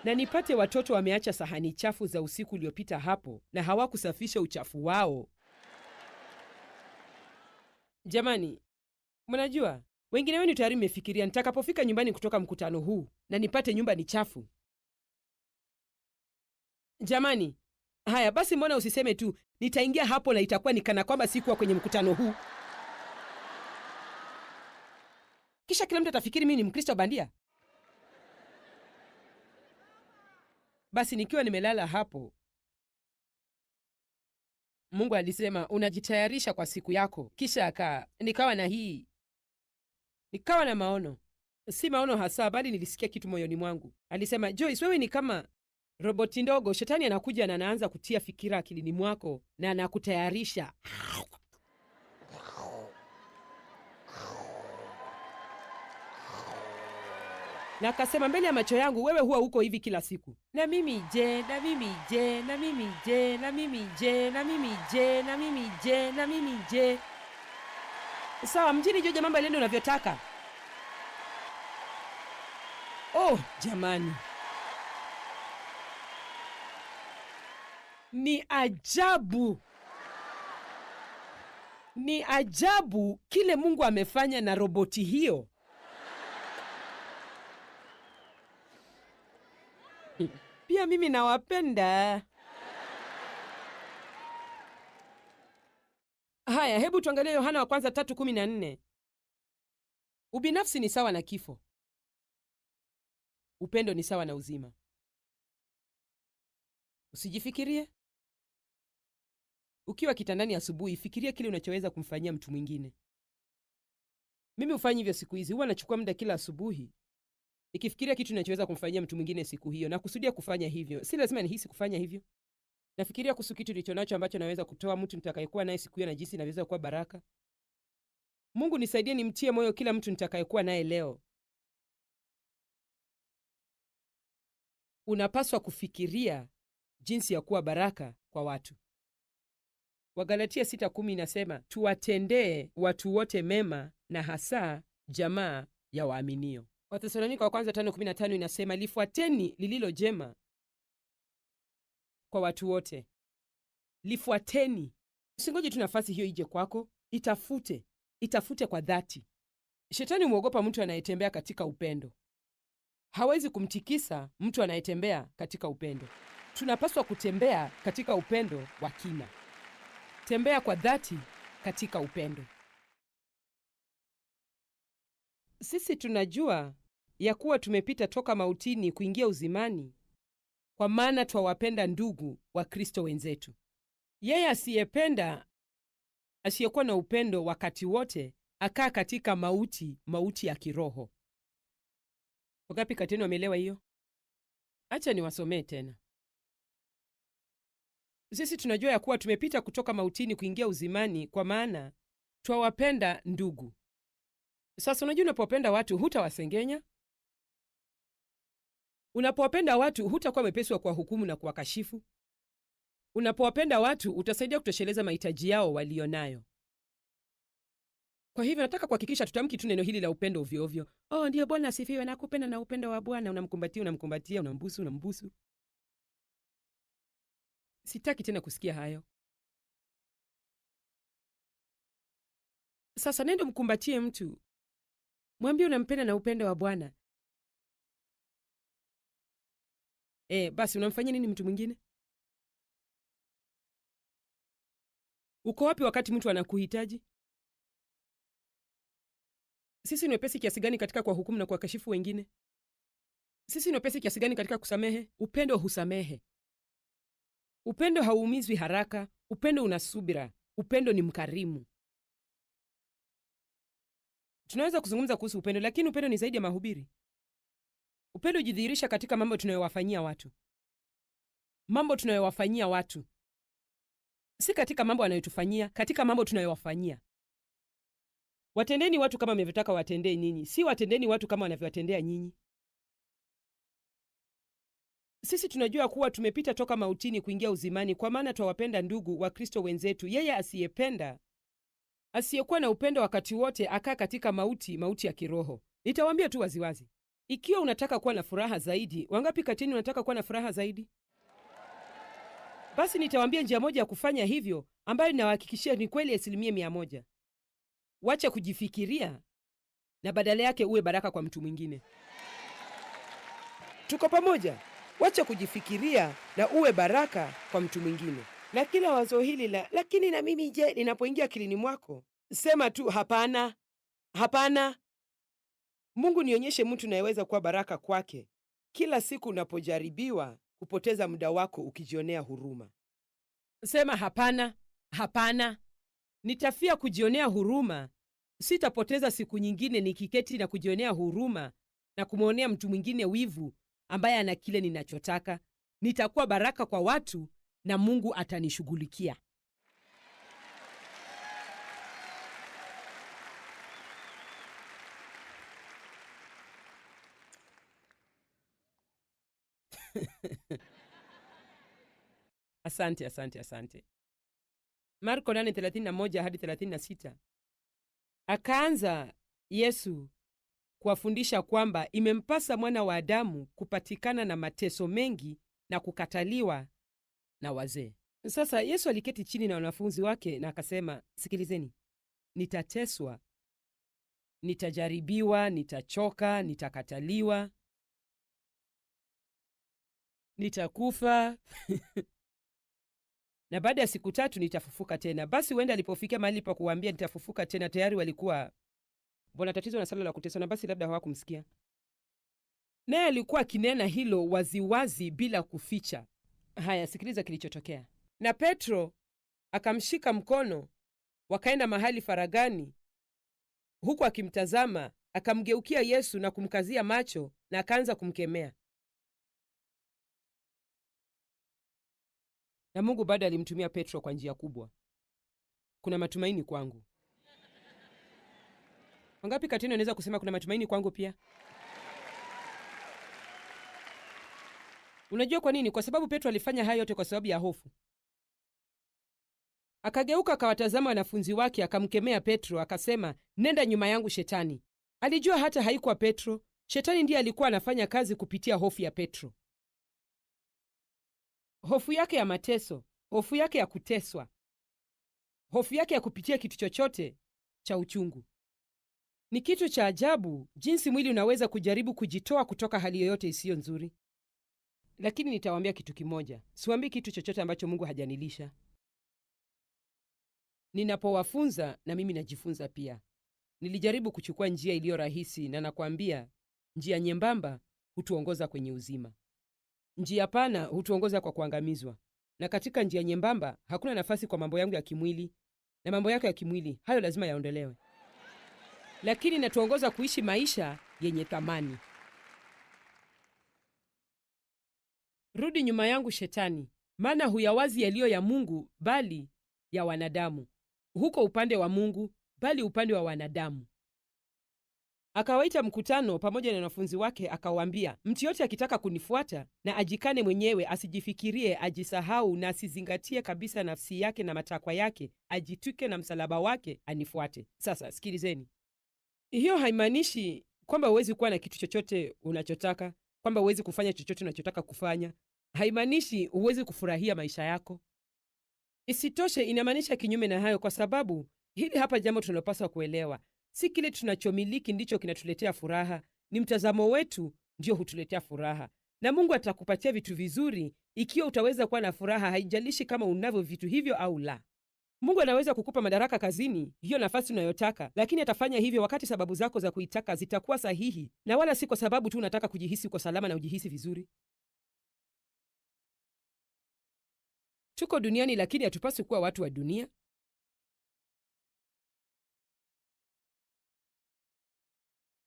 Speaker 2: na nipate watoto wameacha sahani chafu za usiku uliopita hapo na hawakusafisha uchafu wao. Jamani, mnajua, wengine wenu tayari mmefikiria nitakapofika nyumbani kutoka mkutano huu na nipate nyumba ni chafu. Jamani, haya basi, mbona usiseme tu nitaingia hapo na itakuwa ni kana kwamba sikuwa kwenye mkutano huu? Kisha kila mtu atafikiri mimi ni Mkristo bandia. Basi nikiwa nimelala hapo, Mungu alisema unajitayarisha kwa siku yako. Kisha nikawa na maono. Si maono hasa, bali nilisikia kitu moyoni mwangu. Alisema, Joyce, wewe ni kama roboti ndogo. Shetani anakuja na anaanza kutia fikira akilini mwako na anakutayarisha. Na akasema mbele ya macho yangu, wewe huwa uko hivi kila siku. Na mimi je, na mimi je, na mimi je, na mimi je, na mimi je, na mimi je, na mimi je. Sawa, mjini Georgia mambo yalienda unavyotaka. Oh, jamani. Ni ajabu. Ni ajabu kile Mungu amefanya na roboti hiyo. Pia mimi nawapenda. Haya, hebu tuangalie Yohana wa kwanza 3:14. Ubinafsi ni sawa na kifo. Upendo ni sawa na uzima. Usijifikirie. Ukiwa kitandani asubuhi, fikiria kile unachoweza kumfanyia mtu mwingine. Mimi hufanya hivyo siku hizi. Huwa nachukua muda kila asubuhi nikifikiria kitu ninachoweza kumfanyia mtu mwingine siku hiyo, na kusudia kufanya hivyo. Si lazima nihisi kufanya hivyo. Nafikiria kuhusu kitu nilicho nacho ambacho naweza kutoa mtu nitakayekuwa naye siku hiyo na jinsi inaweza kuwa baraka. Mungu nisaidie nimtie moyo kila mtu nitakayekuwa naye leo. Unapaswa kufikiria jinsi ya kuwa baraka kwa watu. Wagalatia 6:10 inasema, tuwatendee watu wote mema na hasa jamaa ya waaminio. Wathesalonika wa kwanza 5:15 inasema, lifuateni lililo jema kwa watu wote. Lifuateni. Usingoje tu nafasi hiyo ije kwako, itafute kwa dhati. Shetani muogopa mtu anayetembea katika upendo. Hawezi kumtikisa mtu anayetembea katika upendo. Tunapaswa kutembea katika upendo wa kina. Tembea kwa dhati katika upendo. Sisi tunajua ya kuwa tumepita toka mautini kuingia uzimani, kwa maana twawapenda ndugu wa Kristo wenzetu. Yeye asiyekuwa na upendo wakati wote akaa katika mauti ya kiroho. Wangapi kati yenu wameelewa hiyo? Acha niwasomee tena. Sisi tunajua ya kuwa tumepita kutoka mautini kuingia uzimani, kwa maana twawapenda ndugu. Sasa unajua, unapopenda watu hutawasengenya. Unapowapenda watu hutakuwa mwepesi wa kuwahukumu na kuwakashifu. Unapowapenda watu utasaidia kutosheleza mahitaji yao walionayo. Kwa hivyo nataka kuhakikisha tutamki tu neno hili la upendo ovyo ovyo. Oh, ndiyo, Bwana asifiwe, nakupenda na upendo wa Bwana. Unamkumbatia, unambusu. Sitaki tena kusikia hayo. Sasa nenda mkumbatie mtu, mwambie unampenda na upendo wa Bwana. Basi unamfanyia nini mtu mwingine? Uko wapi wakati mtu anakuhitaji? Sisi ni wepesi kiasi gani katika kuwahukumu na kuwakashifu wengine? Sisi ni wepesi kiasi gani katika kusamehe? Upendo husamehe. Upendo hauumizwi haraka. Upendo una subira. Upendo ni mkarimu. Tunaweza kuzungumza kuhusu upendo, lakini upendo ni zaidi ya mahubiri. Upendo hujidhihirisha katika mambo tunayowafanyia watu. Mambo tunayowafanyia watu, si katika mambo wanayotufanyia, katika mambo tunayowafanyia. Watendeni watu kama mnavyotaka watendee nyinyi, si watendeni watu kama wanavyowatendea nyinyi. Sisi tunajua kuwa tumepita toka mautini kuingia uzimani, kwa maana twawapenda ndugu wa Kristo wenzetu. Yeye asiyekuwa na upendo wakati wote akaa katika mauti ya kiroho. Nitawaambia tu waziwazi, Ikiwa unataka kuwa na furaha zaidi, wangapi kati yenu unataka kuwa na furaha zaidi? Basi nitawaambia njia moja ya kufanya hivyo ambayo ninawahakikishia ni kweli 100%. Wacha kujifikiria na badala yake uwe baraka kwa mtu mwingine. Tuko pamoja? Wacha kujifikiria na uwe baraka kwa mtu mwingine. Na kila wazo hili la lakini na mimi je, linapoingia akilini mwako, sema tu hapana, hapana. Mungu nionyeshe mtu nayeweza kuwa baraka kwake kila siku unapojaribiwa kupoteza muda wako ukijionea huruma. Sema hapana, hapana. Nitafia kujionea huruma. Sitapoteza siku nyingine nikiketi na kujionea huruma na kumwonea mtu mwingine wivu ambaye ana kile ninachotaka. Nitakuwa baraka kwa watu na Mungu atanishughulikia. Asante. Marko 8:31 hadi 36. Akaanza Yesu kuwafundisha kwamba imempasa mwana wa Adamu kupatikana na mateso mengi na kukataliwa na wazee. Sasa Yesu aliketi chini na wanafunzi wake na akasema, sikilizeni, nitateswa, nitajaribiwa, nitachoka, nitakataliwa, nitakufa na baada ya siku 3 nitafufuka tena. Basi huenda alipofikia mahali pa kuwaambia nitafufuka tena, tayari walikuwa mbona tatizo na sala la kuteswa, na basi labda hawakumsikia. Naye alikuwa akinena hilo waziwazi bila kuficha. Haya, sikiliza kilichotokea. Na Petro akamshika mkono, wakaenda mahali faragani, huku akimtazama, akamgeukia Yesu na kumkazia macho na akaanza kumkemea. Na Mungu bado alimtumia Petro kwa njia kubwa. Kuna matumaini kwangu. Wangapi kati yenu wanaweza kusema kuna matumaini kwangu pia? Unajua kwa nini? Kwa sababu Petro alifanya haya yote kwa sababu ya hofu. Akageuka akawatazama wanafunzi wake, akamkemea Petro, akasema, nenda nyuma yangu Shetani. Alijua hata haikuwa Petro. Shetani ndiye alikuwa anafanya kazi kupitia hofu ya Petro. Hofu yake ya mateso, hofu yake ya kuteswa, hofu yake ya kupitia kitu chochote cha uchungu. Ni kitu cha ajabu jinsi mwili unaweza kujaribu kujitoa kutoka hali yoyote isiyo nzuri. Lakini nitawaambia kitu kimoja, siwaambii kitu chochote ambacho Mungu hajanilisha. Ninapowafunza na mimi najifunza pia. Nilijaribu kuchukua njia iliyo rahisi, na nakwambia njia nyembamba hutuongoza kwenye uzima. Njia pana hutuongoza kwa kuangamizwa. Na katika njia nyembamba hakuna nafasi kwa mambo yangu ya kimwili, na mambo yako ya kimwili hayo lazima yaondolewe. Lakini natuongoza kuishi maisha yenye thamani. Rudi nyuma yangu Shetani, maana huyawazi yaliyo ya Mungu bali ya wanadamu. Huko upande wa Mungu bali upande wa wanadamu. Akawaita mkutano pamoja na wanafunzi wake, akawaambia, mtu yote akitaka kunifuata na ajikane mwenyewe, asijifikirie, ajisahau na asizingatie kabisa nafsi yake na matakwa yake, ajitwike na msalaba wake, anifuate. Sasa sikilizeni. Hiyo haimaanishi kwamba huwezi kuwa na kitu chochote unachotaka, kwamba huwezi kufanya chochote unachotaka kufanya. Haimaanishi huwezi kufurahia maisha yako. Isitoshe, inamaanisha kinyume na hayo, kwa sababu hili hapa jambo tunalopaswa kuelewa. Si kile tunachomiliki ndicho kinatuletea furaha, ni mtazamo wetu ndio hutuletea furaha. Na Mungu atakupatia vitu vizuri ikiwa utaweza kuwa na furaha, haijalishi kama unavyo vitu hivyo au la. Mungu anaweza kukupa madaraka kazini, hiyo nafasi unayotaka, lakini atafanya hivyo wakati sababu zako za kuitaka zitakuwa sahihi, na wala si kwa sababu tu unataka kujihisi uko salama na ujihisi vizuri. Tuko duniani, lakini hatupaswi kuwa watu wa dunia.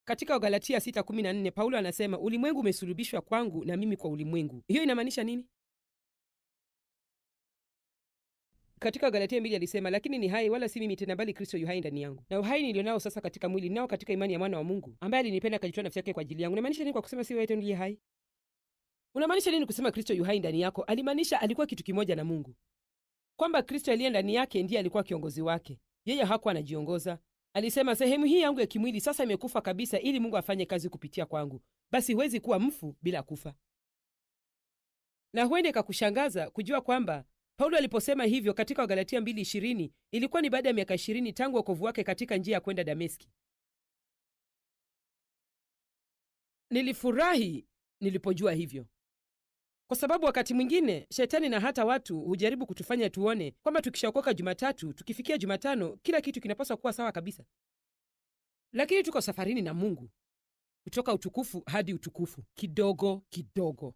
Speaker 2: Katika Wagalatia 6:14 Paulo anasema, ulimwengu umesulubishwa kwangu na mimi kwa ulimwengu. Hiyo inamaanisha nini? Katika Galatia 2 alisema, lakini ni hai wala si mimi tena bali Kristo yu hai ndani yangu. Na uhai nilionao sasa katika mwili nao katika imani ya mwana wa Mungu ambaye alinipenda akajitoa nafsi yake kwa ajili yangu. Unamaanisha nini kwa kusema si wewe ndiye hai? Unamaanisha nini kusema Kristo yu hai ndani yako? Alimaanisha alikuwa kitu kimoja na Mungu. Kwamba Kristo aliye ndani yake ndiye alikuwa kiongozi wake. Yeye hakuwa anajiongoza. Alisema, sehemu hii yangu ya kimwili sasa imekufa kabisa ili Mungu afanye kazi kupitia kwangu. basi huwezi kuwa mfu bila kufa. Na huende kakushangaza kujua kwamba Paulo aliposema hivyo katika Wagalatia 2:20 ilikuwa ni baada ya miaka 20 tangu wokovu wake katika njia ya kwenda Dameski. Nilifurahi nilipojua hivyo, kwa sababu wakati mwingine shetani na hata watu hujaribu kutufanya tuone kwamba tukishaokoka Jumatatu, tukifikia Jumatano kila kitu kinapaswa kuwa sawa kabisa. Lakini tuko safarini na Mungu kutoka utukufu hadi utukufu, kidogo kidogo.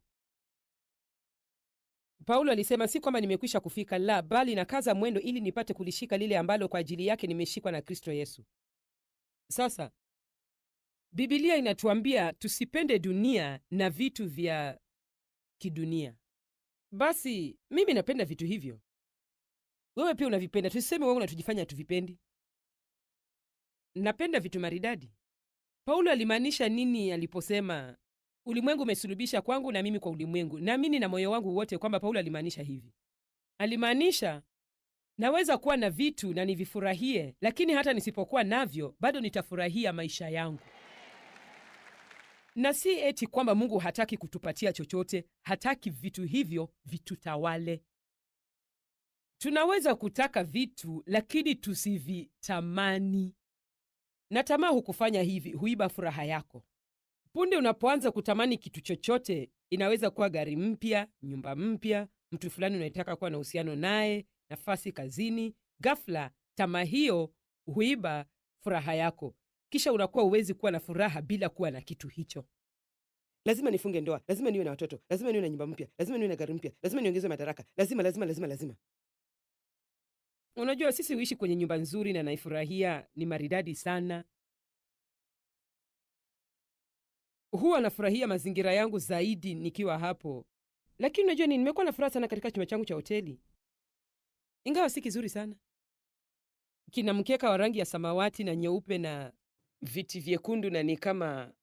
Speaker 2: Paulo alisema, si kwamba nimekwisha kufika, la, bali nakaza mwendo ili nipate kulishika lile ambalo kwa ajili yake nimeshikwa na Kristo Yesu. Sasa Biblia inatuambia tusipende dunia na vitu vya kidunia. Basi mimi napenda vitu hivyo, wewe pia unavipenda. Tusiseme wewe unatujifanya tuvipendi. Napenda vitu maridadi. Paulo alimaanisha nini aliposema ulimwengu umesulubisha kwangu na mimi kwa ulimwengu? Naamini na moyo wangu wote kwamba Paulo alimaanisha hivi. Alimaanisha naweza kuwa na vitu na nivifurahie, lakini hata nisipokuwa navyo bado nitafurahia maisha yangu. Na si eti kwamba Mungu hataki kutupatia chochote, hataki vitu hivyo vitutawale. Tunaweza kutaka vitu lakini tusivitamani. Na tamaa hukufanya hivi, huiba furaha yako. Punde unapoanza kutamani kitu chochote, inaweza kuwa gari mpya, nyumba mpya, mtu fulani unayetaka kuwa na uhusiano naye, nafasi kazini, ghafla tamaa hiyo huiba furaha yako. Kisha unakuwa uwezi kuwa na furaha bila kuwa na kitu hicho. Lazima nifunge ndoa, lazima niwe na watoto, lazima niwe na nyumba mpya, lazima niwe na gari mpya, lazima niongeze madaraka, lazima. Unajua, sisi huishi kwenye nyumba nzuri na naifurahia, ni maridadi sana. Huwa nafurahia mazingira yangu zaidi nikiwa hapo. Lakini unajua nini, nimekuwa na furaha sana katika chumba changu cha hoteli. Ingawa si kizuri sana. Kina mkeka wa rangi ya samawati na nyeupe na viti vyekundu, na ni kama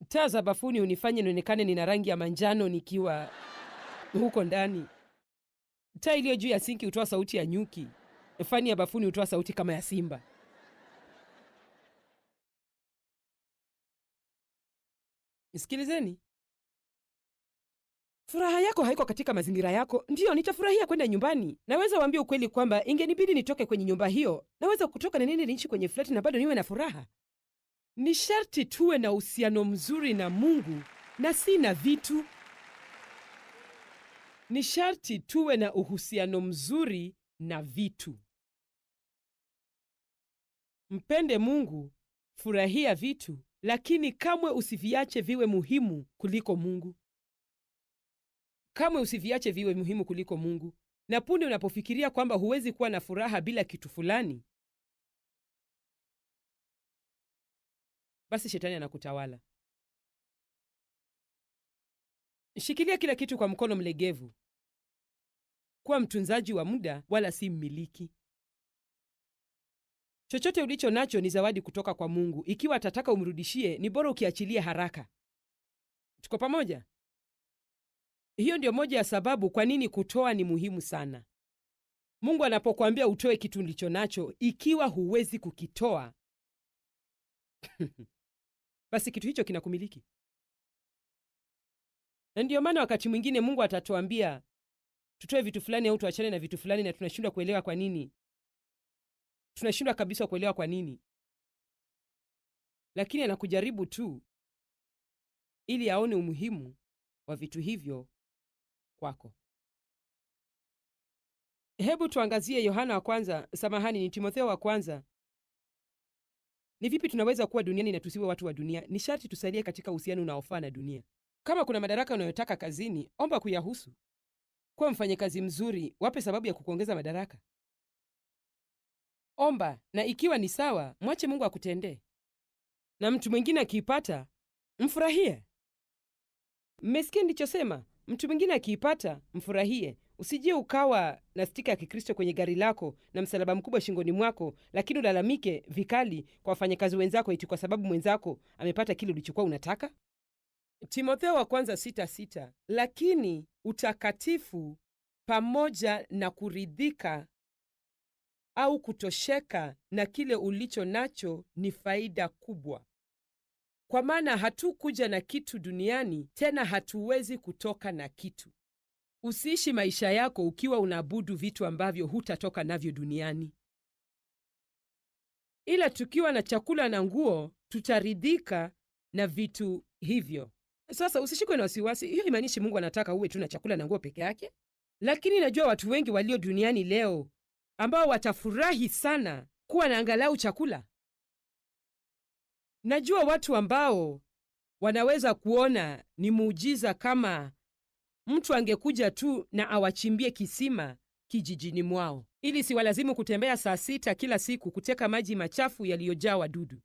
Speaker 2: taa za bafuni hunifanya nionekane nina rangi ya manjano nikiwa huko ndani. Taa iliyo juu ya sinki hutoa sauti ya nyuki. Fani ya bafuni hutoa sauti kama ya simba. Sikilizeni. Furaha yako haiko katika mazingira yako. Ndiyo, nitafurahia kwenda nyumbani. Naweza waambia ukweli kwamba ingenibidi nitoke kwenye nyumba hiyo. Naweza kutoka na nini niishi kwenye flati na bado niwe na furaha. Ni sharti tuwe na uhusiano mzuri na Mungu na si na vitu. Ni sharti tuwe na uhusiano mzuri na vitu. Mpende Mungu, furahia vitu, lakini kamwe usiviache viwe muhimu kuliko Mungu. Kamwe usiviache viwe muhimu kuliko Mungu. Na punde unapofikiria kwamba huwezi kuwa na furaha bila kitu fulani, basi shetani anakutawala. Shikilia kila kitu kwa mkono mlegevu. Kuwa mtunzaji wa muda wala si mmiliki. Chochote ulicho nacho ni zawadi kutoka kwa Mungu. Ikiwa atataka umrudishie, ni bora ukiachilie haraka. Tuko pamoja? Hiyo ndio moja ya sababu kwa nini kutoa ni muhimu sana. Mungu anapokuambia utoe kitu ulicho nacho, ikiwa huwezi kukitoa basi kitu hicho kinakumiliki. Na ndio maana wakati mwingine Mungu atatuambia tutoe vitu fulani au tuachane na vitu fulani, na tunashindwa kuelewa kwa nini. Tunashindwa kabisa kuelewa kwa nini. Lakini anakujaribu tu ili aone umuhimu wa vitu hivyo kwako. Hebu tuangazie ni Timotheo wa kwanza. Ni vipi tunaweza kuwa duniani na tusiwe watu wa dunia? Ni sharti tusalie katika uhusiano unaofaa na dunia. Kama kuna madaraka unayotaka kazini, omba kuyahusu. Kuwa mfanyakazi mzuri, wape sababu ya kukuongeza madaraka. Omba, na ikiwa ni sawa, mwache Mungu akutendee. Na mtu mwingine akiipata, mfurahie. Mmesikia ndichosema? Mtu mwingine akiipata, mfurahie. Usije ukawa na stika ya Kikristo kwenye gari lako na msalaba mkubwa shingoni mwako, lakini ulalamike vikali kwa wafanyakazi wenzako eti kwa sababu mwenzako amepata kile ulichokuwa unataka. Timotheo wa kwanza 6:6. Lakini utakatifu pamoja na kuridhika au kutosheka na kile ulicho nacho ni faida kubwa. Kwa maana hatukuja na kitu duniani, tena hatuwezi kutoka na kitu. Usiishi maisha yako ukiwa unaabudu vitu ambavyo hutatoka navyo duniani. Ila tukiwa na chakula na nguo, tutaridhika na vitu hivyo. Sasa usishikwe na wasiwasi. Hiyo imaanishi Mungu anataka uwe tu na chakula na nguo peke yake. Lakini najua watu wengi walio duniani leo ambao watafurahi sana kuwa na angalau chakula. Najua watu ambao wanaweza kuona ni muujiza kama mtu angekuja tu na awachimbie kisima kijijini mwao, ili siwalazimu kutembea saa 6 kila siku kuteka maji machafu yaliyojaa wadudu.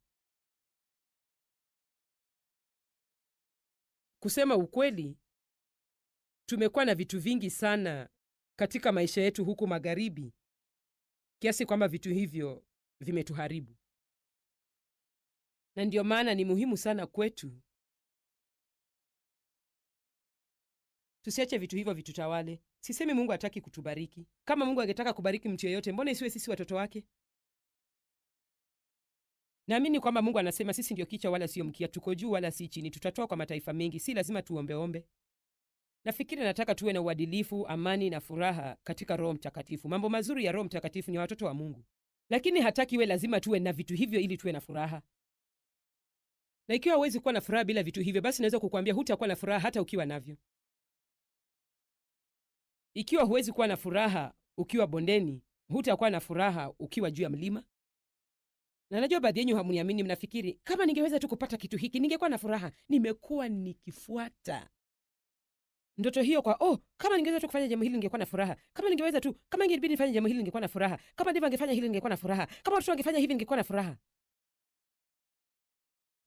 Speaker 2: Kusema ukweli, tumekuwa na vitu vingi sana katika maisha yetu huku magharibi, kiasi kwamba vitu hivyo vimetuharibu. Na ndio maana ni muhimu sana kwetu tusiache vitu hivyo vitutawale. Sisemi Mungu hataki kutubariki. Kama Mungu angetaka kubariki mtu yeyote, mbona isiwe sisi watoto wake? Naamini kwamba Mungu anasema sisi ndio kichwa wala sio mkia, tuko juu wala si chini, tutatoa kwa mataifa mengi, si lazima tuombeombe. Nafikiri nataka tuwe na uadilifu, amani na furaha katika Roho Mtakatifu. Mambo mazuri ya Roho Mtakatifu ni watoto wa Mungu. Lakini hataki iwe lazima tuwe na vitu hivyo ili tuwe na furaha. Na ikiwa huwezi kuwa na furaha bila vitu hivyo, basi naweza kukuambia hutakuwa na furaha hata ukiwa navyo. Ikiwa huwezi kuwa na furaha ukiwa bondeni, hutakuwa na furaha ukiwa juu ya mlima. Na najua baadhi yenu hamuniamini, mnafikiri kama ningeweza tu kupata kitu hiki ningekuwa na furaha. Nimekuwa nikifuata ndoto hiyo kama ningeweza tu kufanya jambo hili ningekuwa na furaha. Kama ingebidi nifanye jambo hili ningekuwa na furaha. Kama ndivyo angefanya hili ningekuwa na furaha. Kama watoto wangefanya hivi ningekuwa na furaha.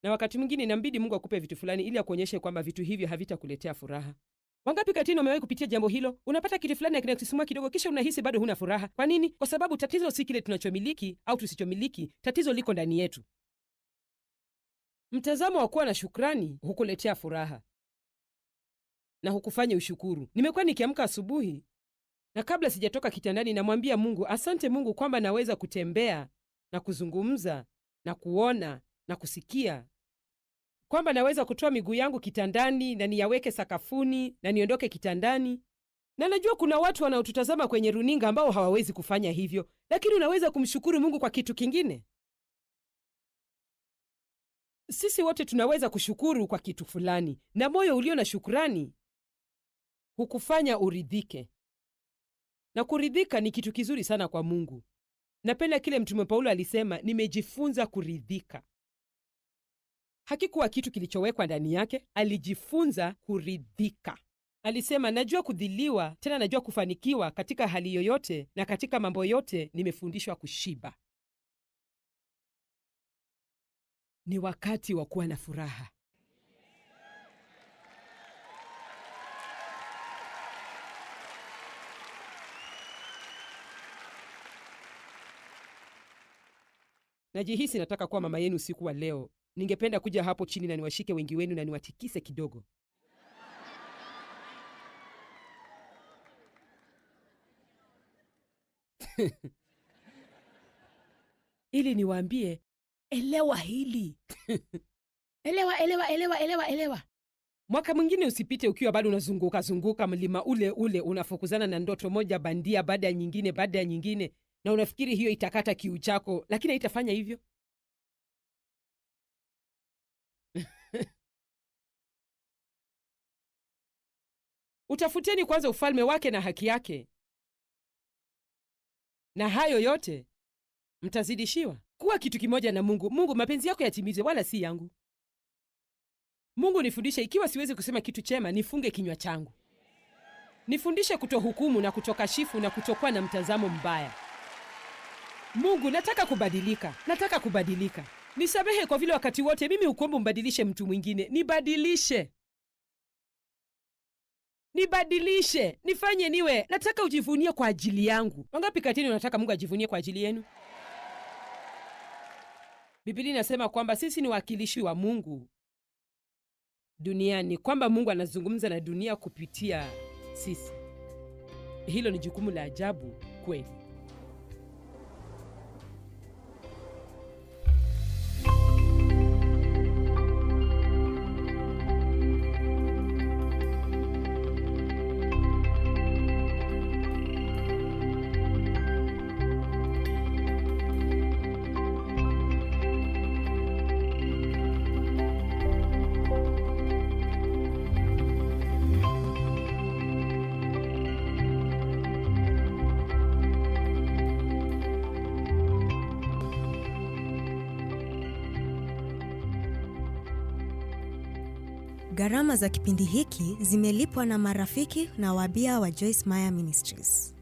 Speaker 2: Na wakati mwingine inambidi Mungu akupe vitu fulani ili akuonyeshe kwamba vitu hivyo havitakuletea furaha. Wangapi kati yenu wamewahi kupitia jambo hilo? Unapata kitu fulani na kinakusisimua kidogo, kisha unahisi bado huna furaha. Kwa nini? Kwa sababu tatizo si kile tunachomiliki au tusichomiliki, tatizo liko ndani yetu. Mtazamo wa kuwa na shukrani hukuletea furaha na hukufanya ushukuru. Nimekuwa nikiamka asubuhi na kabla sijatoka kitandani namwambia Mungu, asante Mungu kwamba naweza kutembea na kuzungumza na kuona na kusikia, kwamba naweza kutoa miguu yangu kitandani na niyaweke sakafuni na niondoke kitandani. Na najua kuna watu wanaotutazama kwenye runinga ambao hawawezi kufanya hivyo, lakini unaweza kumshukuru Mungu kwa kitu kingine. Sisi wote tunaweza kushukuru kwa kitu fulani, na moyo ulio na shukrani hukufanya uridhike. Na kuridhika ni kitu kizuri sana kwa Mungu. Napenda kile Mtume Paulo alisema, nimejifunza kuridhika. Hakikuwa kitu kilichowekwa ndani yake, alijifunza kuridhika. Alisema, najua kudhiliwa, tena najua kufanikiwa. Katika hali yoyote na katika mambo yote nimefundishwa kushiba. Ni wakati wa kuwa na furaha. Najihisi nataka kuwa mama yenu usiku wa leo. Ningependa kuja hapo chini na niwashike wengi wenu na niwatikise kidogo. Ili niwaambie, elewa hili. Elewa. Mwaka mwingine usipite ukiwa bado unazunguka mlima ule unafukuzana na ndoto moja bandia baada ya nyingine, na unafikiri hiyo itakata kiu chako, lakini haitafanya hivyo. Utafuteni kwanza ufalme wake na haki yake, na hayo yote mtazidishiwa. Kuwa kitu kimoja na Mungu. Mungu, mapenzi yako yatimizwe wala si yangu. Mungu, nifundishe ikiwa siwezi kusema kitu chema, nifunge kinywa changu. Nifundishe kutohukumu na kutokashifu na kutokuwa na mtazamo mbaya. Mungu, nataka kubadilika. Nisamehe kwa vile wakati wote mimi hukuomba umbadilishe mtu mwingine. Nibadilishe. Nifanye niwe. Nataka ujivunie kwa ajili yangu. Wangapi kati yenu nataka Mungu ajivunie kwa ajili yenu? Biblia inasema kwamba sisi ni wakilishi wa Mungu duniani, kwamba Mungu anazungumza na dunia kupitia sisi. Hilo ni jukumu la ajabu kweli.
Speaker 1: Gharama za kipindi hiki zimelipwa na marafiki na wabia wa Joyce Meyer Ministries.